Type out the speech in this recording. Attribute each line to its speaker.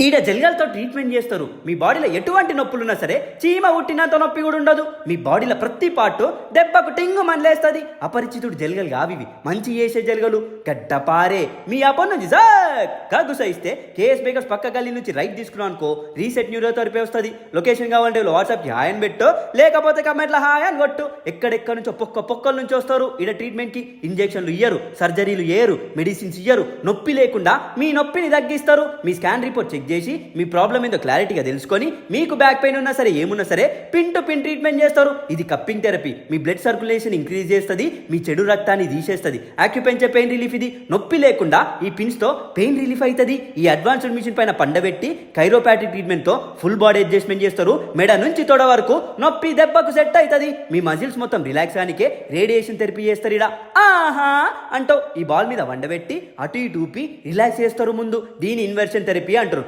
Speaker 1: ఈడ జల్గలతో ట్రీట్మెంట్ చేస్తారు. మీ బాడీలో ఎటువంటి నొప్పులున్నా సరే చీమ ఉట్టినంత నొప్పి కూడా ఉండదు. మీ బాడీలో ప్రతి పార్ట్ దెబ్బకు టింగు మనలేస్తుంది. అపరిచితుడు జల్గలు కావివి, మంచి చేసే జల్గలు. గడ్డపారే మీ అప్పటి నుంచి గుసైస్తే కేఎస్ బేకర్స్ పక్క గల్లీ నుంచి రైట్ తీసుకున్నాం అనుకో, రీసెట్ న్యూరోథెరపీ వస్తుంది. లొకేషన్ కావాలంటే వాట్సాప్కి హాయ్ అని పెట్టు, లేకపోతే కమెంట్లో హాయ్ అని కొట్టు. ఎక్కడెక్కడ నుంచో పొక్కల నుంచి వస్తారు. ఈడ ట్రీట్మెంట్కి ఇంజెక్షన్లు ఇయ్యరు, సర్జరీలు ఇయ్యరు, మెడిసిన్స్ ఇయ్యరు. నొప్పి లేకుండా మీ నొప్పిని తగ్గిస్తారు. మీ స్కాన్ రిపోర్ట్ చెక్ చేసి మీ ప్రాబ్లం ఏందో క్లారిటీగా తెలుసుకొని మీకు బ్యాక్ పెయిన్ ఉన్నా సరే ఏమున్నా సరే పిన్ టు పిన్ ట్రీట్మెంట్ చేస్తారు. ఇది కప్పింగ్ థెరపీ. మీ బ్లడ్ సర్క్యులేషన్ ఇంక్రీజ్ చేస్తుంది, మీ చెడు రక్తాన్ని తీసేస్తుంది. యాక్యుపెంచర్ పెయిన్ రిలీఫ్ ఇది. నొప్పి లేకుండా ఈ పిన్స్ తో పెయిన్ రిలీఫ్ అవుతుంది. ఈ అడ్వాన్స్డ్ మిషన్ పైన పండబెట్టి కైరోపాటిక్ ట్రీట్మెంట్ తో ఫుల్ బాడీ అడ్జస్ట్మెంట్ చేస్తారు. మెడ నుంచి తొడ వరకు నొప్పి దెబ్బకు సెట్ అవుతుంది. మీ మజిల్స్ మొత్తం రిలాక్స్ కానికే రేడియేషన్ థెరపీ చేస్తారు. ఇడ ఆహా అంటూ ఈ బాల్ మీద వండబెట్టి అటు ఇటు ఊపి రిలాక్స్ చేస్తారు. ముందు దీని ఇన్వర్షన్ థెరపీ అంటారు.